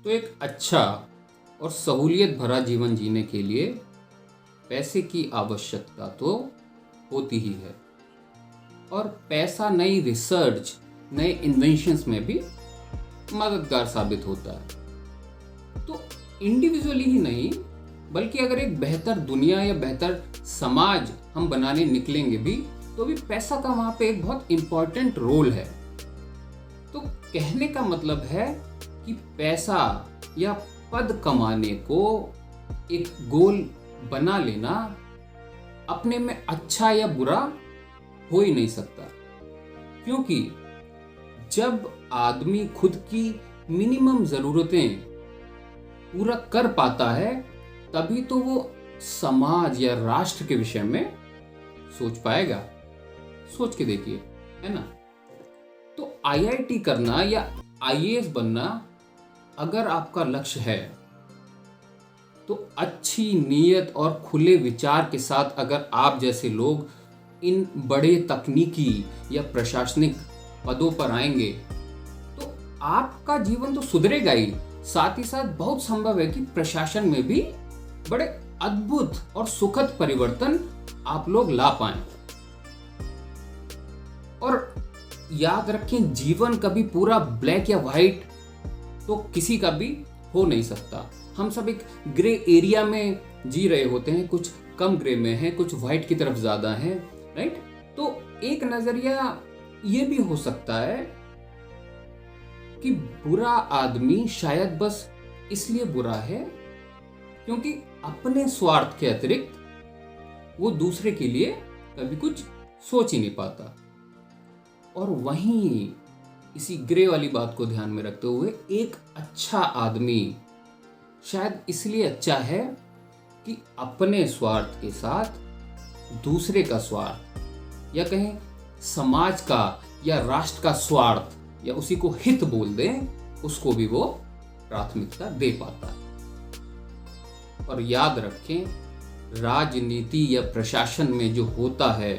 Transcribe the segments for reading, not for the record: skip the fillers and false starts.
तो एक अच्छा और सहूलियत भरा जीवन जीने के लिए पैसे की आवश्यकता तो होती ही है। और पैसा नई रिसर्च, नए इन्वेंशंस में भी मददगार साबित होता है। तो इंडिविजुअली ही नहीं, बल्कि अगर एक बेहतर दुनिया या बेहतर समाज हम बनाने निकलेंगे भी, तो भी पैसा का वहाँ पे एक बहुत इम्पोर्टेंट रोल है। तो कहने का मतलब है कि पैसा या पद कमाने को एक गोल बना लेना अपने में अच्छा या बुरा हो ही नहीं सकता, क्योंकि जब आदमी खुद की मिनिमम ज़रूरतें पूरा कर पाता है, तभी तो वो समाज या राष्ट्र के विषय में सोच पाएगा। सोच के देखिए, है ना। तो आईआईटी करना या आईएएस बनना अगर आपका लक्ष्य है, तो अच्छी नीयत और खुले विचार के साथ अगर आप जैसे लोग इन बड़े तकनीकी या प्रशासनिक पदों पर आएंगे, तो आपका जीवन तो सुधरेगा ही, साथ ही साथ बहुत संभव है कि प्रशासन में भी बड़े अद्भुत और सुखद परिवर्तन आप लोग ला पाएं। और याद रखें, जीवन कभी पूरा ब्लैक या व्हाइट तो किसी का भी हो नहीं सकता। हम सब एक ग्रे एरिया में जी रहे होते हैं, कुछ कम ग्रे में है, कुछ व्हाइट की तरफ ज्यादा है, राइट। तो एक नजरिया ये भी हो सकता है कि बुरा आदमी शायद बस इसलिए बुरा है क्योंकि अपने स्वार्थ के अतिरिक्त वो दूसरे के लिए कभी कुछ सोच ही नहीं पाता। और वहीं इसी ग्रे वाली बात को ध्यान में रखते हुए एक अच्छा आदमी शायद इसलिए अच्छा है कि अपने स्वार्थ के साथ दूसरे का स्वार्थ, या कहें समाज का या राष्ट्र का स्वार्थ, या उसी को हित बोल दें, उसको भी वो प्राथमिकता दे पाता है। और याद रखें, राजनीति या प्रशासन में जो होता है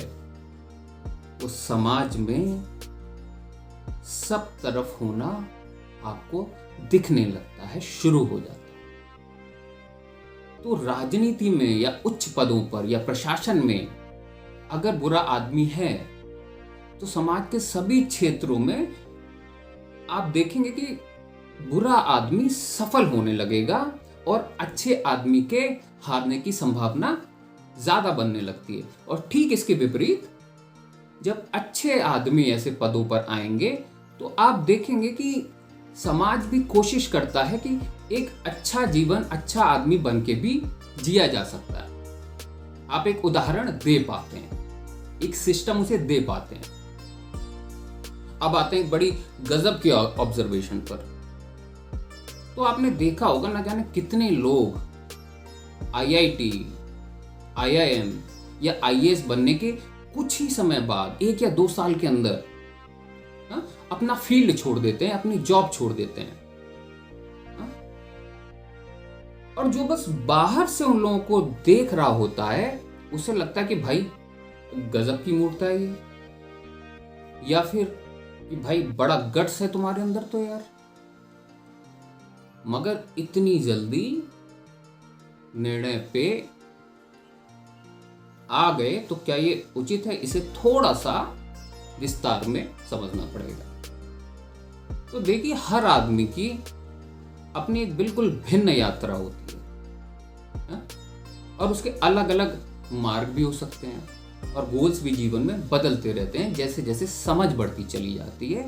वो समाज में सब तरफ होना आपको दिखने लगता है, शुरू हो जाता है। तो राजनीति में या उच्च पदों पर या प्रशासन में अगर बुरा आदमी है, तो समाज के सभी क्षेत्रों में आप देखेंगे कि बुरा आदमी सफल होने लगेगा और अच्छे आदमी के हारने की संभावना ज्यादा बनने लगती है। और ठीक इसके विपरीत, जब अच्छे आदमी ऐसे पदों पर आएंगे, तो आप देखेंगे कि समाज भी कोशिश करता है कि एक अच्छा जीवन अच्छा आदमी बन के भी जिया जा सकता है। आप एक उदाहरण दे पाते हैं, एक सिस्टम उसे दे पाते हैं। अब आते हैं बड़ी गजब की ऑब्जर्वेशन पर। तो आपने देखा होगा, ना जाने कितने लोग आईआईटी, आईआईएम या आईएएस बनने के कुछ ही समय बाद, 1 या 2 साल के अंदर, अपना फील्ड छोड़ देते हैं, अपनी जॉब छोड़ देते हैं। और जो बस बाहर से उन लोगों को देख रहा होता है, उसे लगता है कि भाई गजब की मूर्ति है ये, या फिर कि भाई बड़ा गट्स है तुम्हारे अंदर तो यार। मगर इतनी जल्दी निर्णय पे आ गए तो क्या ये उचित है? इसे थोड़ा सा विस्तार में समझना पड़ेगा। तो देखिए, हर आदमी की अपनी एक बिल्कुल भिन्न यात्रा होती है, और उसके अलग अलग मार्ग भी हो सकते हैं, और गोल्स भी जीवन में बदलते रहते हैं जैसे जैसे समझ बढ़ती चली जाती है,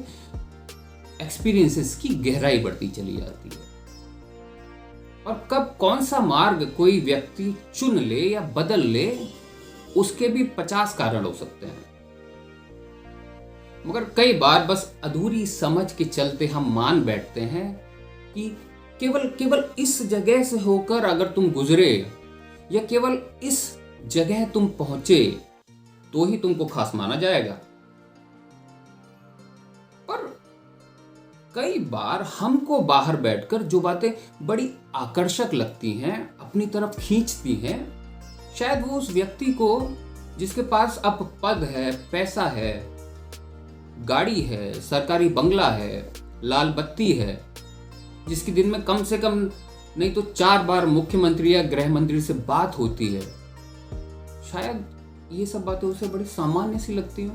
एक्सपीरियंसेस की गहराई बढ़ती चली जाती है। और कब कौन सा मार्ग कोई व्यक्ति चुन ले या बदल ले, उसके भी 50 कारण हो सकते हैं। मगर कई बार बस अधूरी समझ के चलते हम मान बैठते हैं कि केवल इस जगह से होकर अगर तुम गुजरे, या केवल इस जगह तुम पहुंचे, तो ही तुमको खास माना जाएगा। पर कई बार हमको बाहर बैठकर जो बातें बड़ी आकर्षक लगती हैं, अपनी तरफ खींचती हैं, शायद वो उस व्यक्ति को, जिसके पास अब पद है, पैसा है, गाड़ी है, सरकारी बंगला है, लाल बत्ती है, जिसकी दिन में कम से कम नहीं तो 4 बार मुख्यमंत्री या गृह मंत्री से बात होती है, शायद ये सब बातें उसे बड़ी सामान्य सी लगती हो।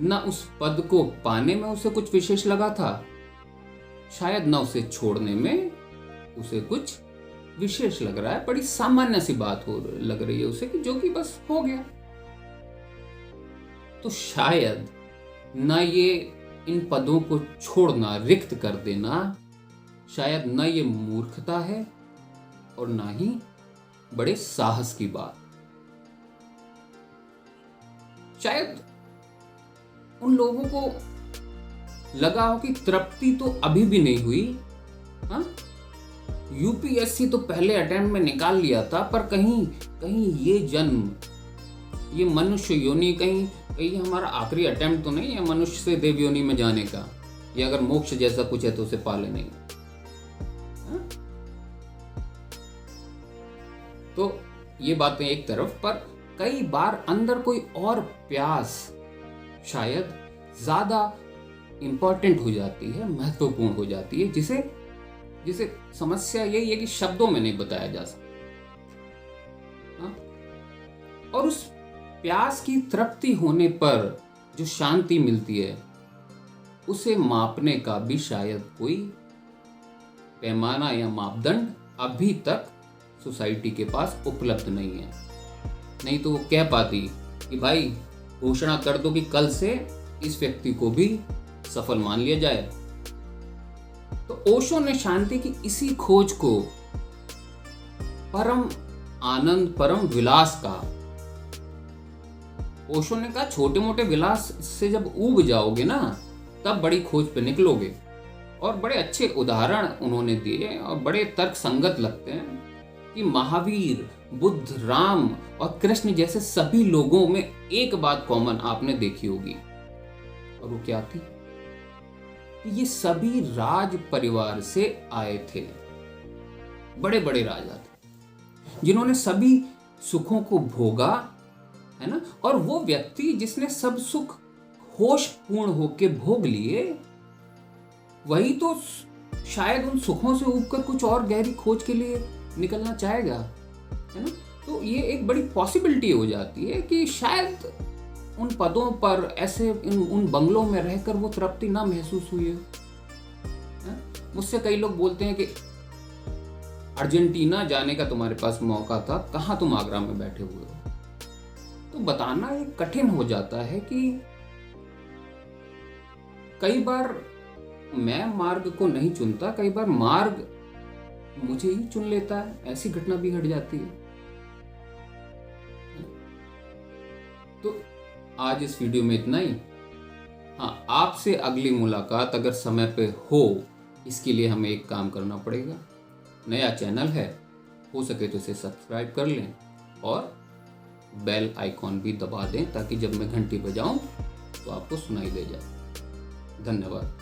न उस पद को पाने में उसे कुछ विशेष लगा था, शायद न उसे छोड़ने में उसे कुछ विशेष लग रहा है। बड़ी सामान्य सी बात हो लग रही है उसे कि जो कि बस हो गया। तो शायद न ये इन पदों को छोड़ना, रिक्त कर देना, शायद न ये मूर्खता है और ना ही बड़े साहस की बात। शायद उन लोगों को लगा हो कि तृप्ति तो अभी भी नहीं हुई। हाँ, यूपीएससी तो पहले अटेम्प्ट में निकाल लिया था, पर कहीं कहीं ये जन्म, ये मनुष्य योनि, कहीं कहीं हमारा आखिरी अटेम्प्ट तो नहीं है मनुष्य से देव योनि में जाने का, या अगर मोक्ष जैसा कुछ है तो उसे पाले नहीं। हाँ? तो ये बातें एक तरफ, पर कई बार अंदर कोई और प्यास शायद ज्यादा इंपॉर्टेंट हो जाती है, महत्वपूर्ण हो जाती है, जिसे जिसे समस्या यही है कि शब्दों में नहीं बताया जा सकता। और उस प्यास की तृप्ति होने पर जो शांति मिलती है, उसे मापने का भी शायद कोई पैमाना या मापदंड अभी तक सोसाइटी के पास उपलब्ध नहीं है। नहीं तो वो कह पाती कि भाई घोषणा कर दो कि कल से इस व्यक्ति को भी सफल मान लिया जाए। तो ओशो ने शांति की इसी खोज को परम आनंद, परम विलास कहा। ओशो ने कहा छोटे मोटे विलास से जब ऊब जाओगे ना, तब बड़ी खोज पे निकलोगे। और बड़े अच्छे उदाहरण उन्होंने दिए और बड़े तर्क संगत लगते हैं कि महावीर, बुद्ध, राम और कृष्ण जैसे सभी लोगों में एक बात कॉमन आपने देखी होगी, और वो क्या थी? ये सभी राज परिवार से आए थे। बड़े बड़े राजा थे जिन्होंने सभी सुखों को भोगा, है ना। और वो व्यक्ति जिसने सब सुख होश पूर्ण होके भोग लिए, वही तो शायद उन सुखों से ऊबकर कुछ और गहरी खोज के लिए निकलना चाहेगा, है ना। तो ये एक बड़ी पॉसिबिलिटी हो जाती है कि शायद उन पदों पर ऐसे उन बंगलों में रहकर वो तृप्ति ना महसूस हुई है। मुझसे कई लोग बोलते हैं कि अर्जेंटीना जाने का तुम्हारे पास मौका था, कहाँ तुम आगरा में बैठे हुए हो। तो बताना ये कठिन हो जाता है कि कई बार मैं मार्ग को नहीं चुनता, कई बार मार्ग मुझे ही चुन लेता है। ऐसी घटना भी घट जाती है। तो आज इस वीडियो में इतना ही। हाँ, आपसे अगली मुलाकात अगर समय पे हो, इसके लिए हमें एक काम करना पड़ेगा। नया चैनल है, हो सके तो इसे सब्सक्राइब कर लें और बेल आइकॉन भी दबा दें, ताकि जब मैं घंटी बजाऊं तो आपको सुनाई दे जाए। धन्यवाद।